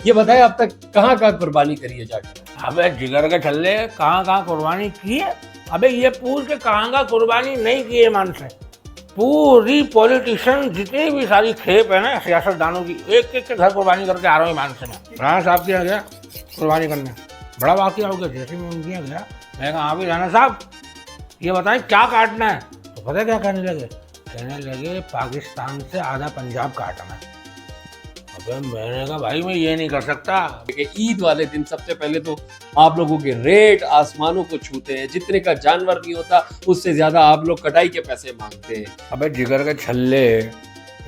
ये बताएं अब तक कहाँ कहाँ कुर्बानी करी है जाकर? अबे जिगर के छल्ले, कहाँ कहाँ कुर्बानी की है? अबे ये पूछ के कहाँ कहाँ कुर्बानी नहीं की है मान से। पूरी पॉलिटिशियन जितनी भी सारी खेप है ना सियासतदानों की, एक एक के घर कुर्बानी करके आ रहा हूँ ईमान से मैं। राणा साहब के यहाँ गया कुर्बानी करने, बड़ा वाकया हो गया। जैसे मैं उनके यहाँ गया, मैं कहा हाँ भी राणा साहब ये बताएं क्या काटना है? तो पता क्या कहने लगे पाकिस्तान से आधा पंजाब काटना है। अबे मैंने कहा भाई मैं ये नहीं कर सकता। ईद वाले दिन सबसे पहले तो आप लोगों के रेट आसमानों को छूते हैं, जितने का जानवर नहीं होता उससे ज्यादा आप लोग कटाई के पैसे मांगते हैं। अबे जिगर के छल्ले,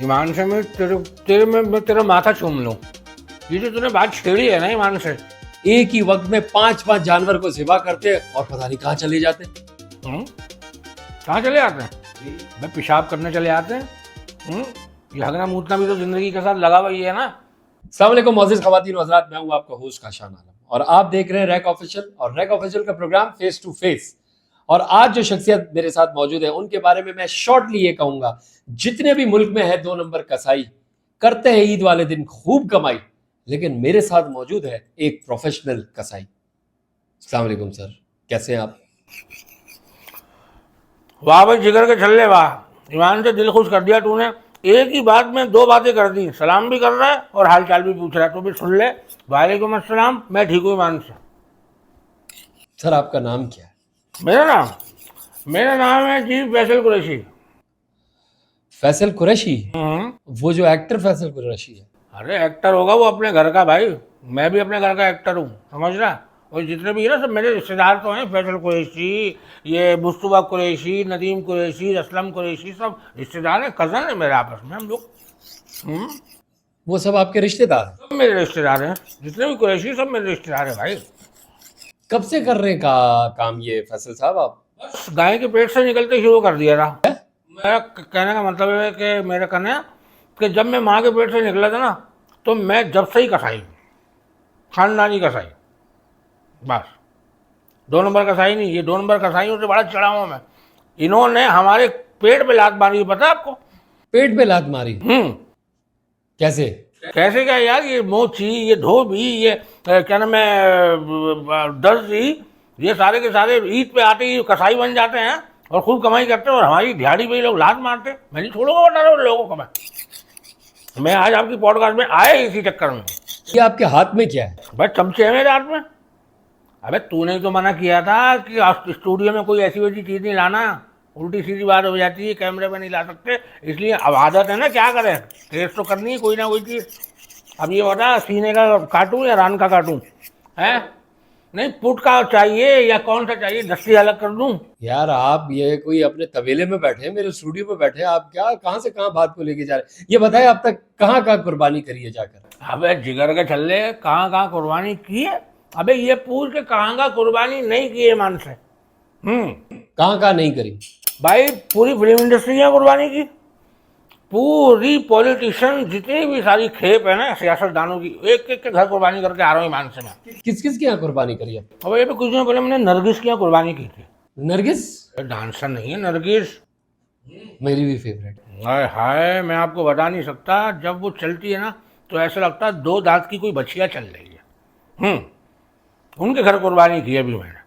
ईमान से मैं तेरा माथा चूम लूं, ये जो तूने बात छेड़ी है ना ईमान से। एक ही वक्त में 5-5 जानवर को ज़िबा करते और पता नहीं कहाँ चले जाते। कहाँ चले आते हैं? अबे पेशाब करने चले आते हैं। ये हगना मूतना भी तो जिंदगी के साथ लगा हुआ ही है ना। अस्सलाम वालेकुम मोअज़्ज़िज़ ख़वातीन व हज़रात, मैं हूँ आपका होस्ट काशान आलम और आप देख रहे हैं रैक ऑफिशियल और रैक ऑफिशियल का प्रोग्राम फेस टू फेस। और आज जो शख्सियत मेरे साथ मौजूद है उनके बारे में मैं शॉर्टली ये कहूंगा, जितने भी मुल्क में है 2 नंबर कसाई, करते हैं ईद वाले दिन खूब कमाई, लेकिन मेरे साथ मौजूद है एक प्रोफेशनल कसाई। अस्सलाम वालेकुम सर, कैसे हैं आप? वाह भाई जिगर के छल्ले वाह, ईमान से दिल खुश कर दिया तूने। एक ही बात में 2 बातें कर दी, सलाम भी कर रहा है और हाल चाल भी पूछ रहा है। तो भी सुन ले। वालेकुम अस्सलाम, मैं ठीक हूँ ईमान से। सर आपका नाम क्या है? मेरा नाम है जी फैसल कुरैशी। फैसल कुरैशी? वो जो एक्टर फैसल कुरैशी है? अरे एक्टर होगा वो अपने घर का भाई, मैं भी अपने घर का एक्टर हूँ, समझ रहा। और जितने भी है ना सब मेरे रिश्तेदार तो हैं। फैसल कुरैशी, ये मुस्तफा कुरैशी, नदीम कुरैशी, असलम कुरैशी, सब रिश्तेदार हैं, कज़न है मेरे आपस में हम लोग। वो सब आपके रिश्तेदार हैं? सब मेरे रिश्तेदार हैं, जितने भी कुरैशी सब मेरे रिश्तेदार हैं भाई। कब से कर रहे हैं काम ये फैसल साहब आप? बस गाय के पेट से निकलते शुरू कर दिया था। मेरा कहने का मतलब है कि मेरे कहने कि जब मैं माँ के पेट से निकला था ना, तो मैं जब से ही कसाई हूँ, खानदानी कसाई। बस 2 नंबर कसाई नहीं, ये 2 नंबर कसाइयों से बड़ा चढ़ा हूँ मैं। इन्होंने हमारे पेट पे लात मारी, पता है आपको? पेट पे लात मारी? कैसे? कैसे क्या यार, ये मोची, ये धोबी, ये क्या नाम है दर्जी, ये सारे के सारे ईद पे आते ही कसाई बन जाते हैं और खूब कमाई करते हैं और हमारी दिहाड़ी पे लोग लात मारते हैं। मैं नहीं छोड़ूंगा बता रहा हूँ लोगों को। मैं आज आपकी पॉडकास्ट में आया इसी चक्कर में। ये आपके हाथ में क्या है? भाई चमचे है मेरे हाथ में। अबे तूने तो मना किया था कि स्टूडियो में कोई ऐसी वैसी चीज़ नहीं लाना, उल्टी सीधी बात हो जाती है, कैमरे में नहीं ला सकते। इसलिए अब आदत है ना, क्या करें, टेस्ट तो करनी है कोई ना कोई चीज़। अब ये बता, सीने का काटूं या रान का काटूं? है नहीं, पुट का चाहिए या कौन सा चाहिए, दस्ती अलग कर दूं? यार आप ये कोई अपने तबेले में बैठे हैं, मेरे स्टूडियो में बैठे हैं, आप क्या कहाँ से कहाँ बात को लेके जा रहे हैं? ये बताएं अब तक कहाँ कहाँ कुर्बानी करी है जाकर? अबे जिगर के छल्ले, कहाँ कहाँ कुर्बानी की है? अबे ये पूछ के कहाँ कहाँ कुर्बानी नहीं की है मान से। कहाँ कहाँ नहीं करी? भाई पूरी फिल्म इंडस्ट्री ने कुर्बानी की, पूरी पॉलिटिशियन जितनी भी सारी खेप है ना सियासतदानों की, एक एक के घर कुर्बानी करके आ रहा हूँ ईमान से मैं। किस किस की यहाँ कुर्बानी करी है? अब ये कुछ दिनों पहले मैंने नरगिस की यहाँ कुर्बानी की थी। नरगिस? डांसर नहीं है नरगिस, मेरी भी फेवरेट है। हाय हाय, मैं आपको बता नहीं सकता, जब वो चलती है ना तो ऐसा लगता है 2 दांत की कोई बच्चियाँ चल रही है। उनके घर कुर्बानी की अभी मैंने।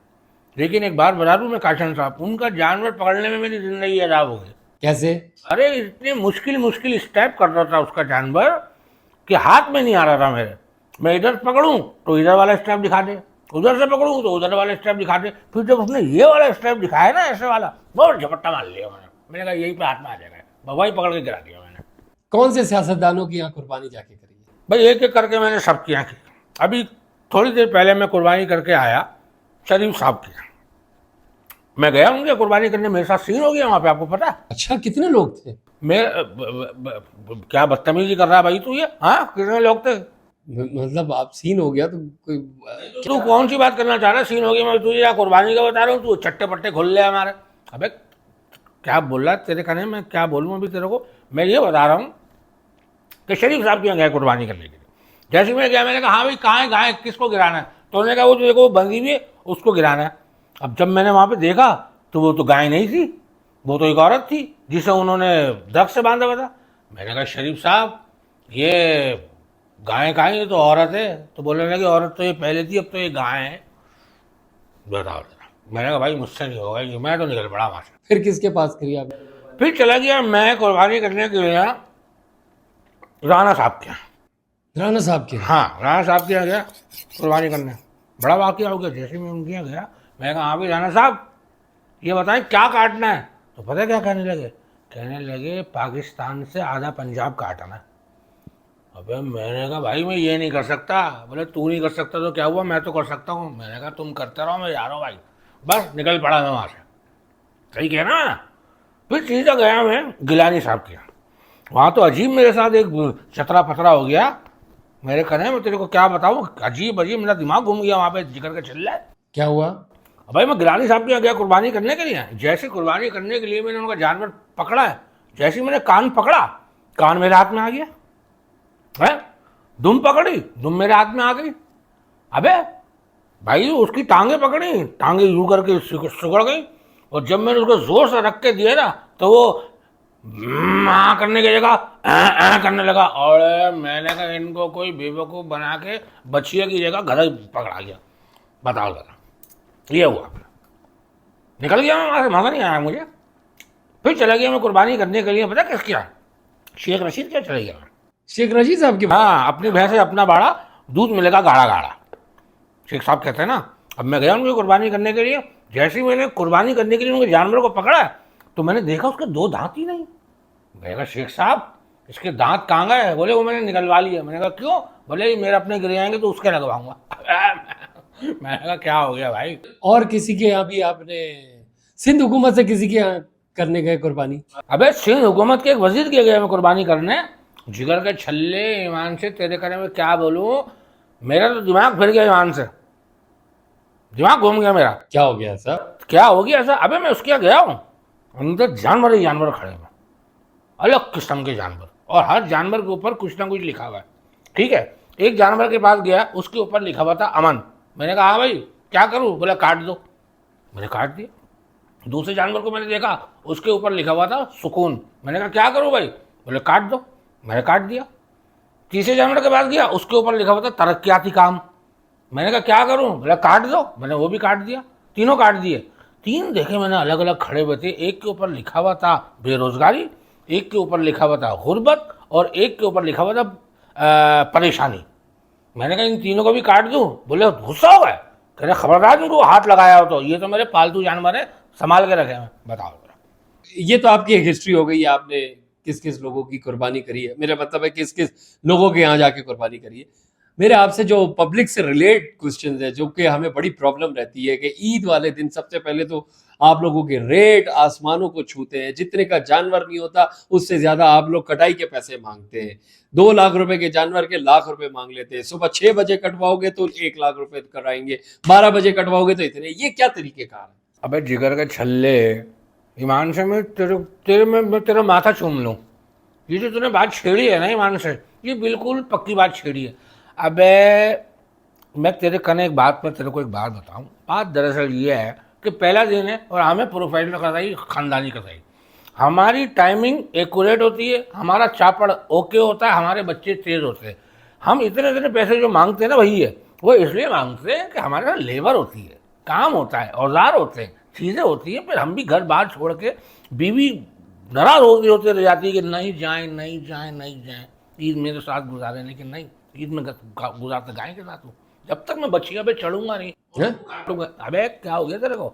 लेकिन एक बात बता दूं मैं काशन साहब, उनका जानवर पकड़ने में मेरी जिंदगी अजाब हो गई। कैसे? अरे इतने मुश्किल स्टेप कर रहा था उसका जानवर कि हाथ में नहीं आ रहा था मेरे। मैं इधर पकड़ूं तो इधर वाला स्टेप दिखा दे, उधर से पकड़ूं तो उधर वाला स्टेप दिखा दे। फिर जब उसने ये वाला स्टेप दिखाया ना, ऐसे वाला, बहुत झपट्टा मार लिया मैंने कहा यही पे हाथ में आ जाएगा, वही पकड़ के गिरा दिया मैंने। कौन से सियासतदानों की यहाँ कुर्बानी जाके करी है? भाई एक एक करके मैंने सबकी यहाँ की। अभी थोड़ी देर पहले मैं कुर्बानी करके आया शरीफ साहब की, मैं गया उनके कुर्बानी करने, मेरे साथ सीन हो गया वहाँ पे, आपको पता है? अच्छा, कितने लोग थे? क्या बदतमीजी कर रहा है भाई तू ये? हाँ कितने लोग थे? मतलब आप सीन हो गया तो कोई तू कौन सी बात करना चाह रहा है? सीन हो गया, मैं तुझे यहाँ कुर्बानी का बता रहा हूँ, तू चट्टे पट्टे खोल ले हमारे। अबे क्या बोल रहा है तेरे कहने में, क्या बोलूँ अभी तेरे को? मैं ये बता रहा हूँ कि शरीफ साहब के यहाँ गया कुर्बानी करने के लिए। जैसे मैं गया, मैंने कहा हाँ भाई कहाँ है गाय, किसको गिराना है? तो उन्होंने कहा वो जो देखो बंदी हुई है उसको गिराना है। अब जब मैंने वहाँ पे देखा तो वो तो गाय नहीं थी, वो तो एक औरत थी जिसे उन्होंने दरख्त से बांधा हुआ था। मैंने कहा शरीफ साहब ये गाय कहाँ है, ये तो औरत है। तो बोलने लगे औरत तो ये पहले थी, अब तो ये गाय है। बताओ जरा। मैंने कहा भाई मुझसे नहीं होगा ये, मैं तो निकल पड़ा वहाँ से। फिर किसके पास करी आप? फिर चला गया मैं कुर्बानी करने के लिए राणा साहब के यहाँ। राणा साहब के? हाँ, राणा साहब के यहाँ गया कुर्बानी करने। बड़ा वाकया हो गया। जैसे मैं उनके यहाँ गया, मैं कहा हाँ भाई राणा साहब ये बताएं क्या काटना है। तो पता है क्या कहने लगे पाकिस्तान से आधा पंजाब काटना है। अबे मैंने कहा भाई मैं ये नहीं कर सकता। बोले तू नहीं कर सकता तो क्या हुआ, मैं तो कर सकता हूँ। मैंने कहा तुम करते रहो, मैं जा रहा हूँ भाई। बस निकल पड़ा मैं वहाँ से। सही कह ना। फिर सीधा गया मैं गिलानी साहब के यहाँ। वहाँ तो अजीब मेरे साथ एक चतरा पतरा हो गया। मेरे कहने मैं तेरे को क्या बताऊँ, अजीब अजीब मेरा दिमाग घूम गया वहाँ पे जिक्र के चल रहा है। क्या हुआ? भाई मैं गिलानी साहब के यहाँ गया कुर्बानी करने के लिए। जैसे कुर्बानी करने के लिए मैंने उनका जानवर पकड़ा है, जैसे ही मैंने कान पकड़ा, कान मेरे हाथ में आ गया है। दुम पकड़ी, दुम मेरे हाथ में आ गई। अबे भाई उसकी टांगे पकड़ी, टांगे यूं करके सुगड़ गई। और जब मैंने उसको जोर से रख के दिया ना, तो वो करने की जगह करने लगा। और मैंने कहा इनको कोई बेवकूफ़ बना के बछिया की जगह गधा पकड़ा गया। बताओ जरा, ये हुआ। निकल गया मैं वहाँ से, मज़ा नहीं आया मुझे। फिर चला गया मैं कुर्बानी करने के लिए। पता किस क्या, शेख रशीद क्या चला गया। शेख रशीद साहब के? हाँ, अपनी भैंस से अपना बाड़ा, दूध मिलेगा गाढ़ा गाढ़ा, शेख साहब कहते हैं ना। अब मैं गया उनकी कुर्बानी करने के लिए। जैसे ही मैंने कुर्बानी करने के लिए उनके जानवर को पकड़ा, तो मैंने देखा उसके 2 दांत ही नहीं। मैंने कहा शेख साहब इसके दांत कहाँ गए। बोले वो मैंने निकलवा लिया। मैंने कहा क्यों। बोले ये मेरे अपने गिर जाएंगे तो उसके लगवाऊंगा। मैंने कहा क्या हो गया भाई। और किसी के यहाँ भी आपने, सिंध हुकूमत से किसी के यहाँ करने गए कुर्बानी? अबे सिंध हुकूमत के एक वजीर के गया मैं कुर्बानी करने। जिगर के छल्ले, ईमान से तेरे करे में क्या बोलूं, मेरा तो दिमाग फिर गया ईमान से, दिमाग घूम गया मेरा। क्या हो गया सर? क्या हो गया ऐसा। अबे मैं उसके यहाँ गया हूँ, अंदर जानवर ही जानवर खड़े हैं, अलग किस्म के जानवर, और हर जानवर के ऊपर कुछ ना कुछ लिखा हुआ है। ठीक है, एक जानवर के पास गया, उसके ऊपर लिखा हुआ था अमन। मैंने कहा हाँ भाई क्या करूँ। बोला काट दो। मैंने काट दिया। दूसरे जानवर को मैंने देखा, उसके ऊपर लिखा हुआ था सुकून। मैंने कहा क्या करूँ भाई। बोले काट दो। मैंने काट दिया। तीसरे जानवर के पास गया, उसके ऊपर लिखा हुआ था तरक्याती काम। मैंने कहा क्या करूँ। बोला काट दो। मैंने वो भी काट दिया। तीनों काट दिए। 3 देखे मैंने अलग अलग खड़े हुए थे। एक के ऊपर लिखा हुआ था बेरोजगारी, एक के ऊपर लिखा हुआ था गुर्बत, और एक के ऊपर लिखा हुआ था परेशानी। मैंने कहा इन तीनों को भी काट दूँ। बोले गुस्सा हो गए, कह रहे खबरदार इनको हाथ लगाया हो तो, ये तो मेरे पालतू जानवर है, संभाल के रखे हैं। बताओ। ये तो आपकी एक हिस्ट्री हो गई, आपने किस किस लोगों की कुर्बानी करी है। मेरा मतलब है किस किस लोगों के यहाँ जाके कुर्बानी करी है। मेरे आपसे जो पब्लिक से रिलेट क्वेश्चंस है, जो कि हमें बड़ी प्रॉब्लम रहती है, कि ईद वाले दिन सबसे पहले तो आप लोगों के रेट आसमानों को छूते हैं। जितने का जानवर नहीं होता उससे ज्यादा आप लोग कटाई के पैसे मांगते हैं। 2 लाख रुपए के जानवर के लाख रुपए मांग लेते हैं। सुबह 6 बजे कटवाओगे तो 1 लाख रुपए कराएंगे, 12 बजे कटवाओगे तो इतने। ये क्या तरीकेकार है? अबे जिगर के छल्ले, ईमान से मैं तेरा माथा चूम लूँ। ये जो तूने बात छेड़ी है ना ईमान से, ये बिल्कुल पक्की बात छेड़ी है। अबे मैं तेरे कने एक बात, मैं तेरे को एक बात बताऊं। बात दरअसल ये है कि पहला दिन है और हमें प्रोफाइल में कसाई, खानदानी कसाई। हमारी टाइमिंग एक्यूरेट होती है, हमारा चापड़ ओके होता है, हमारे बच्चे तेज होते हैं। हम इतने इतने पैसे जो मांगते हैं ना वही है, वो इसलिए मांगते हैं कि हमारे यहाँ लेबर होती है, काम होता है, औजार होते हैं, चीज़ें होती हैं। फिर हम भी घर बार छोड़ के, बीवी नाराज होते रह जाती है कि नहीं जाएं नहीं जाएं नहीं जाएं, ईद मेरे साथ गुजारे। लेकिन नहीं, ईद में गुजारते गाय के साथ हूँ। जब तक मैं बछिया पे चढ़ूंगा नहीं काटूंगा। अबे क्या हो गया तेरे को,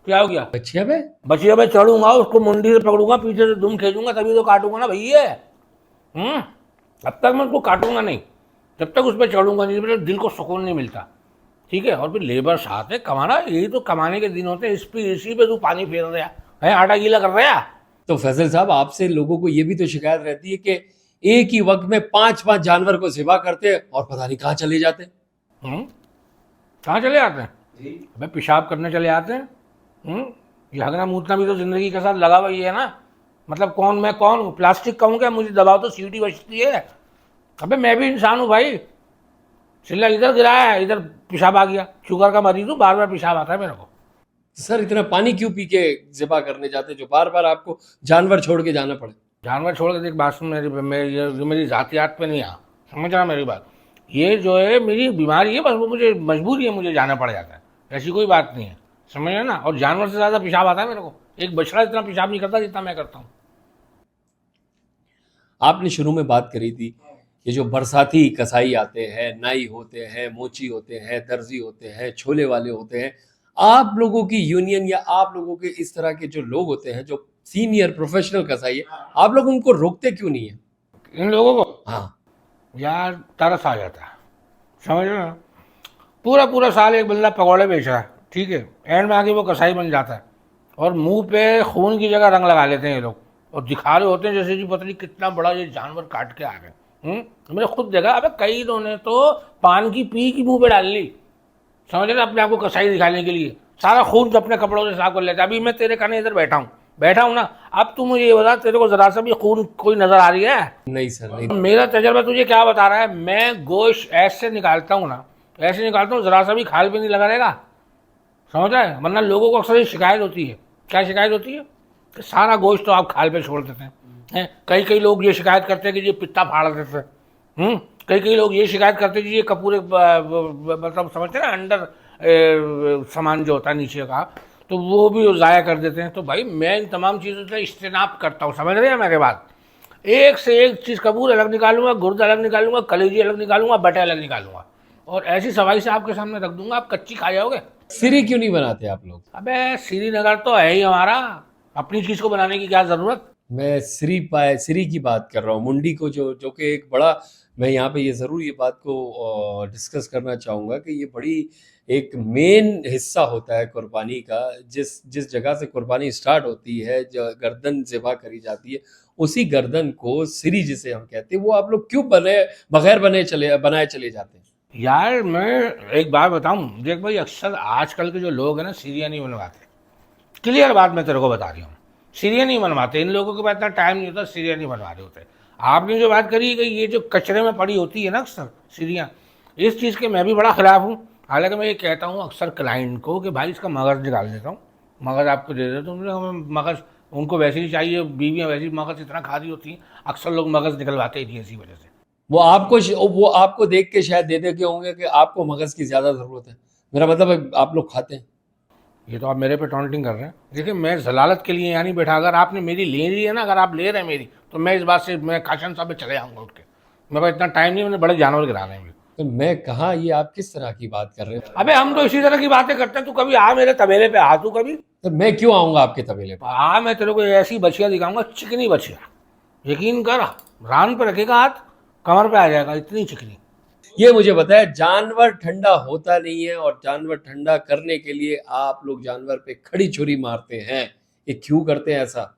क्या हो गया। बछिया पे चढ़ूंगा, उसको मुंडी से पकड़ूंगा, पीछे से दुम खींचूंगा, तभी तो काटूंगा ना भैया। अब तक मैं उसको काटूंगा नहीं जब तक उस पर चढ़ूंगा नहीं, मेरे दिल को सुकून नहीं मिलता। ठीक है, और फिर लेबर साथ है, कमाना, यही तो कमाने के दिन होते हैं। इसी पे तू पानी फेर रहा है, आटा गीला कर रहा है। तो फैसल साहब, आपसे लोगों को ये भी तो शिकायत रहती है कि एक ही वक्त में 5-5 जानवर को ज़िबा करते हैं और पता नहीं कहाँ चले जाते हैं। कहाँ चले जाते हैं? अबे पेशाब करने चले जाते हैं। ये हगना मूतना भी तो जिंदगी के साथ लगा हुआ ही है ना। मतलब कौन मैं कौन हूँ, प्लास्टिक कहूँ क्या? मुझे दबाओ तो सीटी बचती है। अबे मैं भी इंसान हूँ भाई। चिल्ला इधर गिराया है, इधर पेशाब आ गया। शुगर का मरीज हूँ, बार बार पेशाब आता है मेरे को। सर इतना पानी क्यों पी के ज़िबा करने जाते जो बार बार आपको जानवर छोड़ के जाना पड़े? जानवर छोड़ के देख, बात सुन, मेरी जातियात पे नहीं आ, समझ रहा मेरी बात? ये जो है मेरी बीमारी है, बस वो मुझे मजबूरी है, मुझे जाना पड़ जाता है, ऐसी कोई बात नहीं है, समझ रहे ना? और जानवर से ज़्यादा पेशाब आता है मेरे को, एक बछड़ा इतना पेशाब नहीं करता जितना मैं करता हूँ। आपने शुरू में बात करी थी ये जो बरसाती कसाई आते हैं, नाई होते हैं, मोची होते हैं, दर्जी होते हैं, छोले वाले होते हैं, आप लोगों की यूनियन या आप लोगों के इस तरह के जो लोग होते हैं जो सीनियर प्रोफेशनल कसाई है, आप लोग उनको रोकते क्यों नहीं है? इन लोगों को हाँ, यार तरस आ जाता है, समझ रहे हो ना? पूरा पूरा साल एक बंदा पकौड़े बेच रहा है, ठीक है, एंड में आके वो कसाई बन जाता है और मुंह पे खून की जगह रंग लगा लेते हैं ये लोग और दिखा रहे होते हैं जैसे कि पता नहीं कितना बड़ा ये जानवर काट के आ गए। मैंने खुद देखा, अबे कई लोगों ने तो पान की पी की मुंह पे डाल ली, समझ रहे, अपने आप को कसाई दिखाने के लिए सारा खून अपने कपड़ों से साफ कर लेता है। अभी मैं तेरे खाने इधर बैठा हूँ ना, अब तू मुझे ये बता, तेरे को जरा सा भी खून कोई नजर आ रही है? नहीं सर, नहीं। मेरा तजर्बा तुझे क्या बता रहा है, मैं गोश्त ऐसे निकालता हूँ ना, ऐसे निकालता हूँ, जरा सा भी खाल पे नहीं लगा रहेगा, समझ रहा है? वरना लोगों को अक्सर ये शिकायत होती है, क्या शिकायत होती है? कि सारा गोश्त तो आप खाल पे छोड़ देते हैं। कई कई लोग ये शिकायत करते हैं कि ये पित्ता फाड़ देते हैं। कई कई लोग ये शिकायत करते हैं कि ये कपूरे मतलब समझते हैं ना, अंडर सामान जो होता है नीचे का, तो वो भी ज़ाया कर देते हैं। तो भाई मैं इन तमाम चीज़ों से इज्तनाब करता हूँ, समझ रहे हैं मेरे बात? एक से एक चीज़, कपूर अलग निकालूंगा, गुर्द अलग निकालूंगा, कलेजी अलग निकालूंगा, बटे अलग निकालूंगा और ऐसी सफाई से आपके सामने रख दूंगा, आप कच्ची खा जाओगे। सिरी क्यों नहीं बनाते आप लोग? अबे श्रीनगर तो है ही हमारा, अपनी चीज़ को बनाने की क्या ज़रूरत? मैं सिरी की बात कर रहा हूँ, मुंडी को जो कि एक बड़ा, मैं यहाँ पे ये ज़रूर ये बात को डिस्कस करना चाहूँगा कि ये बड़ी एक मेन हिस्सा होता है कुर्बानी का। जिस जिस जगह से कुर्बानी स्टार्ट होती है, जो गर्दन ज़िबा करी जाती है, उसी गर्दन को सिरी जिसे हम कहते हैं, वो आप लोग क्यों बगैर बनाए चले जाते हैं? यार मैं एक बात बताऊं, देख भाई, अक्सर आजकल के जो लोग हैं ना, सीरिया नहीं बनवाते। क्लियर बात मैं तेरे को बता रही हूँ, सीरिया नहीं बनवाते। इन लोगों के पास इतना टाइम नहीं होता, सीरिया नहीं बनवा रहे होते। आपने जो बात करी कि ये जो कचरे में पड़ी होती है ना अक्सर सीरिया, इस चीज़ के मैं भी बड़ा खिलाफ हूँ। हालांकि मैं ये कहता हूँ अक्सर क्लाइंट को कि भाई इसका मगज़ निकाल देता हूँ, मगज़ आपको दे देता हूँ। हमें मगज़, उनको वैसे ही चाहिए, बीवियाँ वैसे ही मगज़ इतना खा रही होती हैं, अक्सर लोग मगज़ निकलवाते ही नहीं इसी वजह से। वो आपको देख के शायद दे के होंगे कि आपको मगज़ की ज़्यादा ज़रूरत है। मेरा मतलब है आप लोग खाते हैं। ये तो आप मेरे पे टॉन्टिंग कर रहे हैं। देखिए मैं जलालत के लिए यहाँ नहीं बैठा, अगर आपने मेरी ले ली है ना, अगर आप ले रहे हैं मेरी, तो मैं इस बात से मैं काशन साहब पे चले जाऊँगा उठ के। मेरे पास इतना टाइम नहीं, मैंने बड़े जानवर गिरा रहे हैं। तो मैं कहा, ये आप किस तरह की बात कर रहे हैं? अबे हम तो इसी तरह की बातें करते हैं, तू कभी आ मेरे तबेले पे, आ तू कभी तो मैं क्यों आऊँगा आपके तबेले पर? आ, मैं तेरे को ऐसी बछिया दिखाऊंगा, चिकनी बछिया, यकीन कर, रान पे रखेगा हाथ, कमर पे आ जाएगा, इतनी चिकनी। ये मुझे बताया, जानवर ठंडा होता नहीं है और जानवर ठंडा करने के लिए आप लोग जानवर पे खड़ी छुरी मारते हैं, ये क्यों करते हैं ऐसा?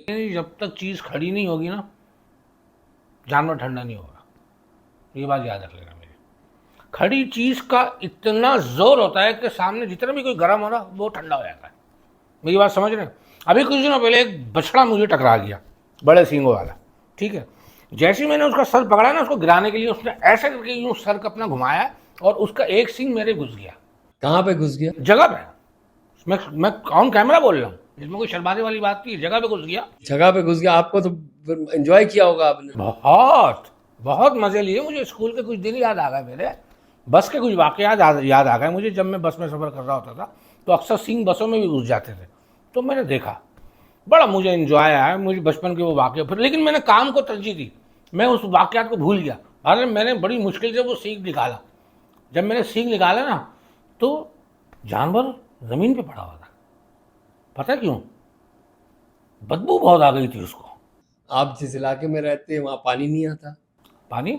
जब तक चीज़ खड़ी नहीं होगी ना, जानवर ठंडा नहीं होगा, ये बात याद रख लेना मेरी। खड़ी चीज़ का इतना जोर होता है कि सामने जितना भी कोई गर्म हो रहा वो ठंडा हो जाता है। मेरी बात समझ रहे हैं? अभी कुछ दिनों पहले एक बछड़ा मुझे टकरा गया, बड़े सींगों वाला, ठीक है। जैसे ही मैंने उसका सर पकड़ा ना, उसको गिराने के लिए, उसने ऐसे करके यूं सर का अपना घुमाया और उसका एक सींग मेरे घुस गया। कहाँ पे घुस गया? जगह पे। मैं ऑन कैमरा बोल रहा हूँ, इसमें कोई शर्माने वाली बात नहीं, जगह पे घुस गया। जगह पे घुस गया। आपको तो एंजॉय किया होगा आपने। बहुत बहुत मजे लिए। मुझे स्कूल के कुछ दिन याद आ गए, मेरे बस के कुछ वाकयात याद आ गए मुझे। जब मैं बस में सफ़र कर रहा होता था तो अक्सर सींग बसों में भी घुस जाते थे, तो मैंने देखा, बड़ा मुझे एंजॉय आया, मुझे बचपन के वो वाक़े। फिर लेकिन मैंने काम को तरजीह दी, मैं उस वाक़यात को भूल गया। अरे मैंने बड़ी मुश्किल से वो सींग निकाला। जब मैंने सींग निकाला ना, तो जानवर ज़मीन पे पड़ा हुआ था। पता क्यों? बदबू बहुत आ गई थी उसको। आप जिस इलाके में रहते हैं वहाँ पानी नहीं आता? पानी?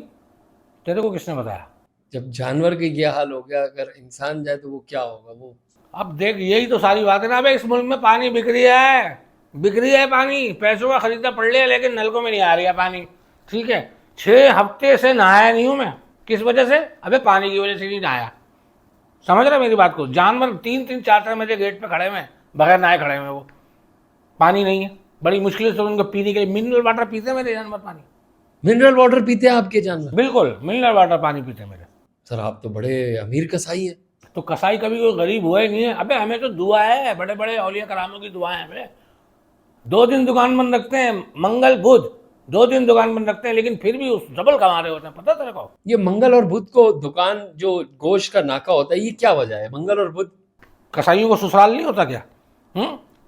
तेरे को किसने बताया? जब जानवर का ये हाल हो गया, अगर इंसान जाए तो वो क्या होगा? वो अब देख, यही तो सारी बात है ना। अबे इस मुल्क में पानी बिक रही है पानी, पैसों का खरीदा पड़ लिया, लेकिन नलकों में नहीं आ रही है पानी, ठीक है। 6 हफ्ते से नहाया नहीं हूँ मैं। किस वजह से? अबे पानी की वजह से नहीं नहाया, समझ रहे मेरी बात को? जानवर 3-3, 4-4 मेरे गेट पे खड़े हुए हैं, बगैर नहाए खड़े हुए, वो पानी नहीं है। बड़ी मुश्किल से उनको पीने के लिए मिनरल वाटर पीते हैं मेरे जानवर, पानी। मिनरल वाटर पीते हैं आपके जानवर? बिल्कुल मिनरल वाटर पानी पीते हैं मेरे। सर आप तो बड़े अमीर कसाई हैं। तो कसाई कभी कोई गरीब हुआ ही नहीं है। अबे हमें तो दुआ है, बड़े बड़े औलिया करामों की दुआ है हमें। 2 दिन दुकान बंद रखते हैं, मंगल बुध, 2 दिन दुकान बंद रखते हैं, लेकिन फिर भी उस डबल कमा रहे होते हैं, पता तेरे को? ये मंगल और बुध को दुकान जो गोश्त का नाका होता है, ये क्या वजह है? मंगल और बुध कसाईयों को ससुराल नहीं होता क्या?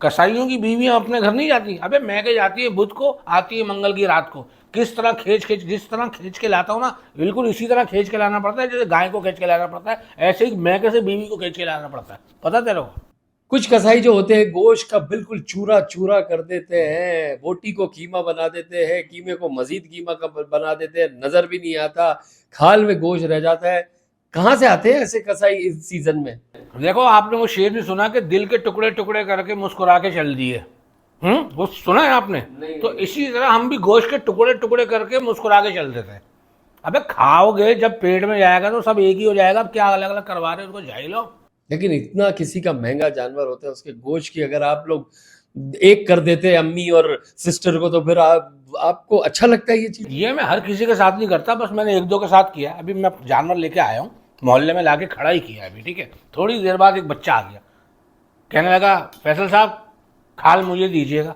कसाईयों की बीवियां अपने घर नहीं जाती? अबे मैके जाती है बुध को, आती है मंगल की रात को। किस तरह जिस तरह खींच के लाता हूँ ना, बिल्कुल इसी तरह खींच के लाना पड़ता है, जैसे गाय को खींच के लाना पड़ता है, ऐसे ही मैके से बीवी को खींच के लाना पड़ता है, पता तेरे को? कुछ कसाई जो होते हैं गोश्त का बिल्कुल चूरा चूरा कर देते हैं, बोटी को कीमा बना देते हैं, कीमे को मजीद कीमा का बना देते हैं, नजर भी नहीं आता, खाल में गोश्त रह जाता है। कहाँ से आते हैं ऐसे कसाई इस सीजन में? देखो, आपने वो शेर भी सुना कि दिल के टुकड़े टुकड़े करके मुस्कुरा के चल दिए? वो सुना है आपने? तो इसी तरह हम भी गोश्त के टुकड़े टुकड़े करके मुस्कुरा के चल देते हैं। अबे खाओगे जब पेट में जाएगा तो सब एक ही हो जाएगा। अब क्या अलग अलग करवा रहे हो, उसको जाई लो। लेकिन इतना किसी का महंगा जानवर होता है, उसके गोश्त की अगर आप लोग एक कर देते अम्मी और सिस्टर को, तो फिर आपको अच्छा लगता है ये चीज? ये मैं हर किसी के साथ नहीं करता, बस मैंने 1-2 के साथ किया। अभी मैं जानवर लेके आया हूँ, मोहल्ले में लाके खड़ा ही किया अभी, ठीक है। थोड़ी देर बाद एक बच्चा आ गया, कहने लगा फैसल साहब खाल मुझे दीजिएगा।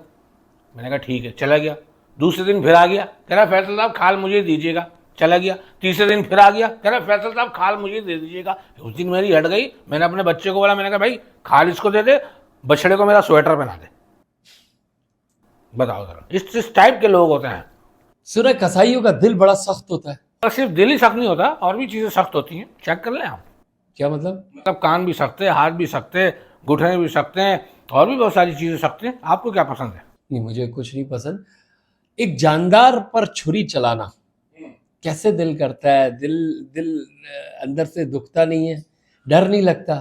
मैंने कहा ठीक है, चला गया। दूसरे दिन फिर आ गया, कह रहा फैसल साहब खाल मुझे दीजिएगा, चला गया। तीसरे दिन फिर आ गया, कह रहा फैसल साहब खाल मुझे दे दीजिएगा। उस दिन मेरी हट गई, मैंने अपने बच्चे को बोला, मैंने कहा भाई खाल इसको दे दे, बछड़े को मेरा स्वेटर पहना दे। बताओ जरा, इस टाइप के लोग होते हैं। सुना कसाईयों का दिल बड़ा सख्त होता है। और सिर्फ दिल ही सख्त नहीं होता, और भी चीज़ें सख्त होती हैं, चेक कर लें आप। क्या मतलब? मतलब कान भी सख्त है, हाथ भी सख्त है, घुटने भी सख्त हैं, और भी बहुत सारी चीज़ें सख्त हैं। आपको क्या पसंद है? नहीं, मुझे कुछ नहीं पसंद। एक जानदार पर छुरी चलाना कैसे दिल करता है? दिल अंदर से दुखता नहीं है? डर नहीं लगता?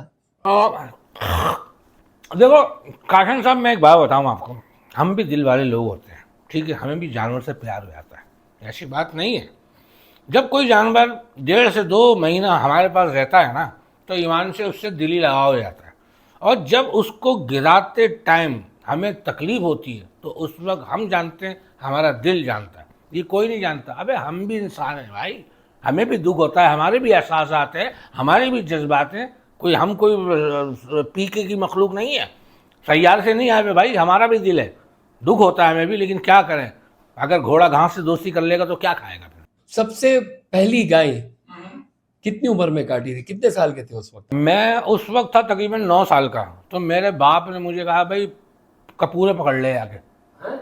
देखो काशन साहब, मैं एक बात बताऊँ आपको, हम भी दिल वाले लोग होते हैं, ठीक है। हमें भी जानवर से प्यार हो जाता है, ऐसी बात नहीं है। जब कोई जानवर 1.5 से 2 महीना हमारे पास रहता है ना, तो ईमान से उससे दिली लगाव हो जाता है। और जब उसको गिराते टाइम हमें तकलीफ होती है, तो उस वक्त हम जानते हैं, हमारा दिल जानता है, ये कोई नहीं जानता। अबे हम भी इंसान हैं भाई, हमें भी दुख होता है, हमारे भी एहसास हैं, हमारे भी जज्बात हैं। हम कोई पीके की मखलूक नहीं है, सैयार से नहीं आए भाई, हमारा भी दिल है, दुख होता है हमें भी। लेकिन क्या करें, अगर घोड़ा घास से दोस्ती कर लेगा तो क्या खाएगा फिर? सबसे पहली गाय कितनी उम्र में काटी थी? कितने साल के थे उस वक्त? मैं उस वक्त था तकरीबन 9 साल का। तो मेरे बाप ने मुझे कहा भाई कपूरे पकड़ ले आके।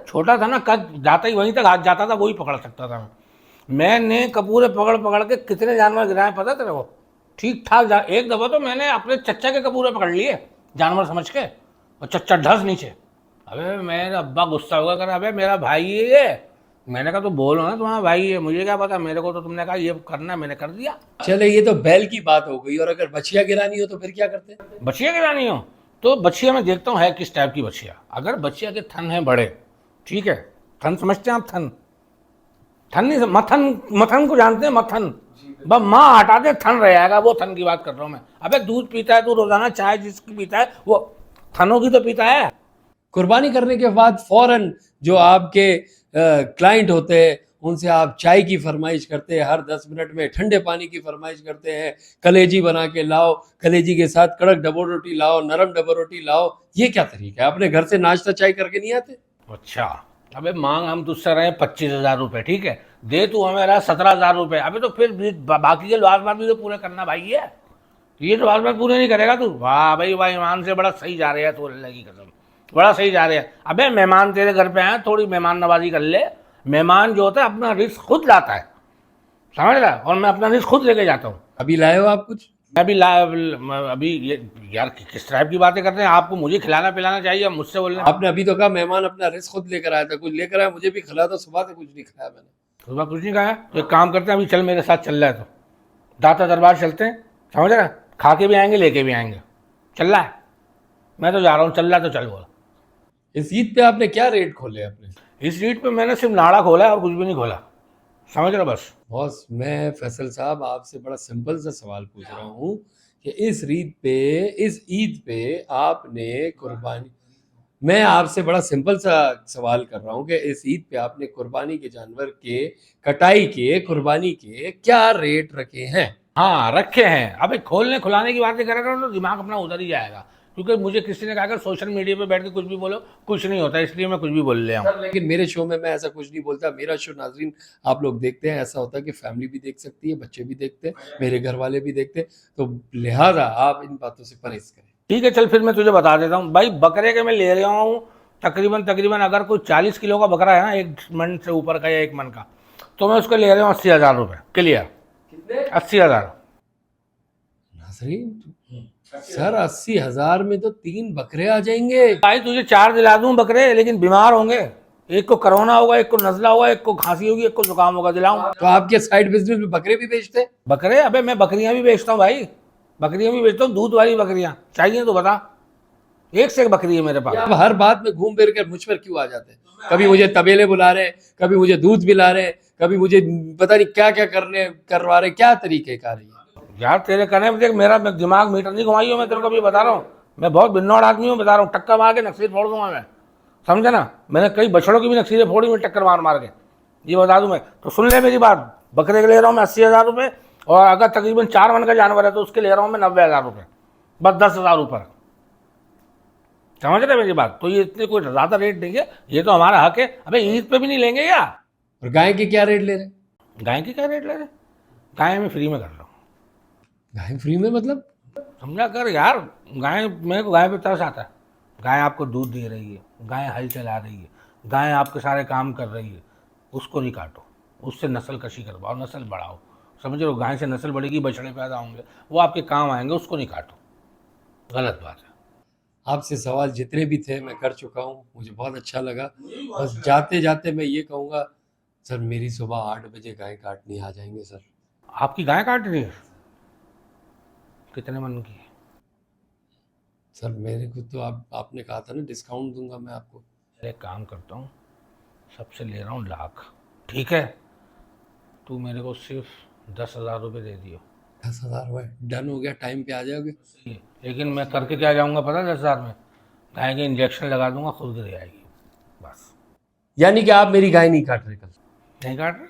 छोटा था ना, कद जाता ही वहीं तक हाथ जाता था, वही पकड़ सकता था मैंने कपूरे पकड़ पकड़ के कितने जानवर गिराए पता तेरे को? ठीक ठाक एक दफ़ा तो मैंने अपने चच्चा के कपूरे पकड़ लिए जानवर समझ के, और चच्चा ढस नीचे। अबे मेरा अब्बा गुस्सा होगा, कर अबे मेरा भाई है ये। मैंने कहा तो बोलो ना तुम्हारा भाई है, मुझे क्या पता, मेरे को तो तुमने कहा ये करना, मैंने कर दिया। चले, ये तो बैल की बात हो गई। और अगर बछिया गिरानी हो तो फिर क्या करते? बछिया गिरानी हो तो बछिया में देखता हूँ है किस टाइप की बछिया। अगर बछिया के थन हैं बड़े, ठीक है, थन समझते हैं आप? थन नहीं, मथन को जानते हैं? मथन बस माँ हटा दे, थन रह जाएगा, वो थन की बात कर रहा हूँ मैं। अबे दूध पीता है तू रोजाना, चाय जिसकी पीता है वो थनों की तो पीता है। कुर्बानी करने के बाद फौरन जो आपके क्लाइंट होते हैं उनसे आप चाय की फरमाइश करते हैं, हर 10 मिनट में ठंडे पानी की फरमाइश करते हैं, कलेजी बना के लाओ, कलेजी के साथ कड़क डबल रोटी लाओ, नरम डबल रोटी लाओ। ये क्या तरीका है? अपने घर से नाश्ता चाय करके नहीं आते? अच्छा, अबे मांग हम तुझसे रहे 25,000 रुपये, ठीक है, दे तू हमें रहा 17,000 रुपये। अबे तो फिर बाकी के लवाजमात भी तो पूरे करना भाई है, ये लवाजमात पूरे नहीं करेगा तू? वाह भाई वाह, ईमान से बड़ा सही जा रहे हैं तो, अल्लाह की कसम बड़ा सही जा रहे हैं। अबे मेहमान तेरे घर पे आए, थोड़ी मेहमान नवाजी कर ले। मेहमान जो होता है अपना रिस्क खुद लाता है, समझ रहा है, और मैं अपना रिस्क खुद लेके जाता हूँ। अभी लाए हो आप कुछ? अभी ये यार किस टाइप की बातें करते हैं? आपको मुझे खिलाना पिलाना चाहिए, मुझसे बोलना। आपने अभी तो कहा मेहमान अपना रिस्क खुद लेकर आया था, कुछ लेकर आया, मुझे भी खिला। तो सुबह से कुछ नहीं खाया मैंने। सुबह कुछ नहीं खाया तो एक काम करते हैं, अभी चल मेरे साथ चल रहा है तो दाता दरबार चलते हैं, समझ रहा है, खा के भी आएंगे लेके भी आएंगे। चल रहा है? मैं तो जा रहा हूँ, चल रहा है तो चल। बोला इस ईद पे आपने क्या रेट खोले अपने? इस ईद पे मैंने सिर्फ नाड़ा खोला है और कुछ भी नहीं खोला, समझ रहा बस। बॉस, मैं फैसल साहब आपसे बड़ा सिंपल सा सवाल पूछ रहा हूँ कि इस ईद पे आपने कुर्बानी, मैं आपसे बड़ा सिंपल सा सवाल कर रहा हूँ कि इस ईद पे आपने कुर्बानी के जानवर के, कटाई के, कुर्बानी के क्या रेट रखे हैं? हाँ रखे हैं। अबे खोलने खुलाने की बातें करेगा तो दिमाग अपना उधर ही जाएगा। क्योंकि मुझे किसी ने कहा कि सोशल मीडिया पे बैठ के कुछ भी बोलो, कुछ नहीं होता, इसलिए मैं कुछ भी बोल ले हूँ। लेकिन मेरे शो में मैं ऐसा कुछ नहीं बोलता। मेरा शो नाजरीन आप लोग देखते हैं, ऐसा होता है कि फैमिली भी देख सकती है, बच्चे भी देखते हैं, मेरे घर वाले भी देखते हैं, तो लिहाजा आप इन बातों से परहेज करें। ठीक है, चल फिर मैं तुझे बता देता हूँ भाई, बकरे के मैं ले रहा हूँ तकरीबन अगर कोई 40 किलो का बकरा है ना, 1 मन से ऊपर का या 1 मन का, तो मैं उसको ले रहा हूँ 80,000 रुपये क्लियर। कितने? 80,000। नाजरीन सर 80,000 में तो 3 बकरे आ जाएंगे। भाई तुझे 4 दिला दूँ बकरे, लेकिन बीमार होंगे, एक को कोरोना होगा, एक को नजला होगा, एक को खांसी होगी, एक को जुकाम होगा, दिलाऊं? तो आपके साइड बिजनेस में बकरे भी बेचते हैं? बकरे? अबे मैं बकरियां भी बेचता हूँ भाई, बकरियां भी बेचता हूँ, दूध वाली बकरियां चाहिए तो बता, एक से एक बकरी है मेरे पास। आप हर बात में घूम फिर कर मुझ पर क्यों आ जाते हैं? कभी मुझे तबेले बुला रहे, कभी मुझे दूध पिला रहे, कभी मुझे पता नहीं क्या क्या करवा रहे, क्या तरीके का रही है? यार तेरे कहने पे देख, मेरा दिमाग मीटर नहीं घुमाई हो, मैं तेरे को भी बता रहा हूँ, मैं बहुत बिन्नौड़ आदमी हूँ, बता रहा हूँ, टक्कर मार के नक्सीर फोड़ दूंगा मैं, समझे ना? मैंने कई बछड़ों की भी नक्सीरें फोड़ी में टक्कर मार के, ये बता दूं मैं। तो सुन ले मेरी बात, बकरे के ले रहा हूँ मैं 80,000 रुपये, और अगर तकरीबन 4 मन का जानवर है तो उसके ले रहा हूँ मैं 90,000 रुपये, बस 10,000 ऊपर, समझ रहे मेरी बात? तो ये इतने कोई ज़्यादा रेट नहीं है, ये तो हमारा हक है। अबे ईद पे भी नहीं लेंगे क्या? और गाय के क्या रेट ले रहे हैं? गाय की क्या रेट ले रहे? गाय में फ्री में कर रहा हूँ। गाय फ्री में मतलब? समझा कर यार, गाय, मेरे को गाय पे तरस आता है। गाय आपको दूध दे रही है, गाय हल चला रही है, गाय आपके सारे काम कर रही है, उसको नहीं काटो, उससे नस्ल कशी करवाओ, नस्ल बढ़ाओ, समझ रहे हो? गाय से नस्ल बढ़ेगी, बछड़े पैदा होंगे, वो आपके काम आएंगे, उसको नहीं काटो, गलत बात है। आपसे सवाल जितने भी थे मैं कर चुका हूँ, मुझे बहुत अच्छा लगा। बस जाते जाते मैं ये कहूँगा सर, मेरी सुबह 8 बजे गाय काटनी आ जाएंगे सर। आपकी गाय काट रही है? कितने मन की है? सर मेरे को तो आपने कहा था ना डिस्काउंट दूंगा मैं आपको। एक काम करता हूँ, सबसे ले रहा हूँ 1,00,000, ठीक है? तू मेरे को सिर्फ 10,000 रुपये दे दियो। 10,000 हुआ, डन हो गया, टाइम पे आ जाओगे? लेकिन मैं करके क्या जाऊँगा पता है? 10,000 में गाय के इंजेक्शन लगा दूंगा, खुद गिर जाएगी, बस। यानी कि आप मेरी गाय नहीं काट रहे कल? नहीं काट रहे?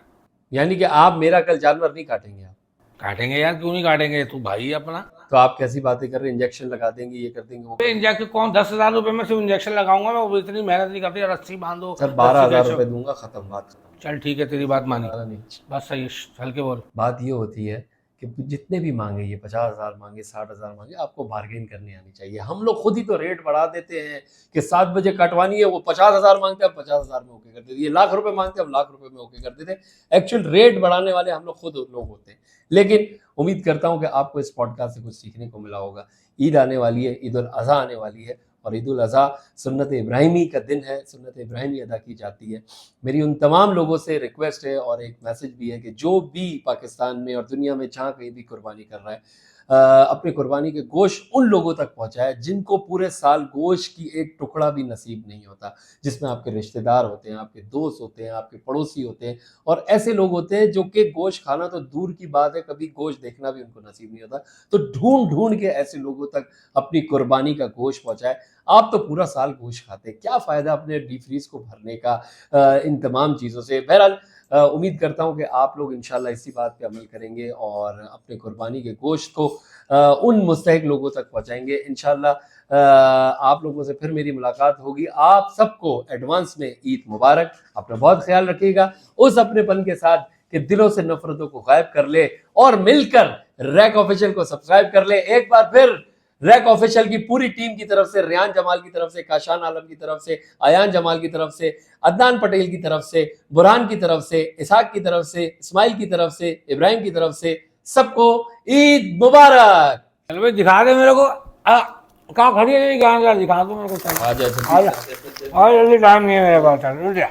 यानी कि आप मेरा कल जानवर नहीं काटेंगे? आप काटेंगे यार, क्यों नहीं काटेंगे, तू भाई है अपना। तो आप कैसी बातें कर रहे हैं? इंजेक्शन लगा देंगे, ये कर देंगे, वो कर देंगे। इंजेक्शन कौन? 10,000 रुपये में सिर्फ इंजेक्शन लगाऊंगा मैं, वो इतनी मेहनत नहीं करती, रस्सी बांधो। सर 12,000 रुपये दूंगा, खत्म बात। चल ठीक है, तेरी बात मानी, नहीं, बस सही है, हल्के बोल। बात ये होती है कि जितने भी मांगे, ये 50,000 मांगे, 60,000 मांगे, आपको बार्गेन करनी आनी चाहिए। हम लोग खुद ही तो रेट बढ़ा देते हैं कि 7 बजे कटवानी है, वो 50,000 मांगते हैं, 50,000 में ओके कर देते। ये लाख रुपए मांगते हैं, हम लाख रुपए में ओके कर देते हैं। एक्चुअल रेट बढ़ाने वाले हम लोग खुद लोग होते हैं। लेकिन उम्मीद करता हूं कि आपको इस पॉडकास्ट से कुछ सीखने को मिला होगा। ईद आने वाली है, ईद उल अज़हा आने वाली है, और ईद उल अज़हा सुन्नत इब्राहिमी का दिन है, सुन्नत इब्राहिमी अदा की जाती है। मेरी उन तमाम लोगों से रिक्वेस्ट है और एक मैसेज भी है कि जो भी पाकिस्तान में और दुनिया में जहाँ कहीं भी कुर्बानी कर रहा है, अपने कुर्बानी के गोश्त उन लोगों तक पहुँचाए जिनको पूरे साल गोश्त की एक टुकड़ा भी नसीब नहीं होता, जिसमें आपके रिश्तेदार होते हैं, आपके दोस्त होते हैं, आपके पड़ोसी होते हैं, और ऐसे लोग होते हैं जो कि गोश्त खाना तो दूर की बात है, कभी गोश्त देखना भी उनको नसीब नहीं होता। तो ढूंढ ढूंढ के ऐसे लोगों तक अपनी कुर्बानी का गोश्त पहुँचाए। आप तो पूरा साल गोश्त खाते हैं, क्या फ़ायदा अपने डीप फ्रीज को भरने का इन तमाम चीज़ों से। बहरहाल उम्मीद करता हूं कि आप लोग इंशाल्लाह इसी बात पे अमल करेंगे और अपने कुर्बानी के गोश्त को उन मुस्तहिक लोगों तक पहुंचाएंगे। इंशाल्लाह आप लोगों से फिर मेरी मुलाकात होगी। आप सबको एडवांस में ईद मुबारक। अपना बहुत ख्याल रखिएगा उस अपनेपन के साथ कि दिलों से नफरतों को गायब कर ले और मिलकर रैक ऑफिशियल को सब्सक्राइब कर ले। एक बार फिर रैक ऑफिशियल की पूरी टीम की तरफ से, रियान जमाल की तरफ से, काशान आलम की तरफ से, आयान जमाल की तरफ से, अदनान पटेल की तरफ से, बुरहान की तरफ से, इसाक की तरफ से, इस्माइल की तरफ से, इब्राहिम की तरफ से, सबको ईद मुबारक। चल भाई दिखा दे मेरे को, कहाँ खड़ी है, दिखा दो मेरे को। आ जाए जल्दी, टाइम नहीं है मेरे पास, चल रुक जा।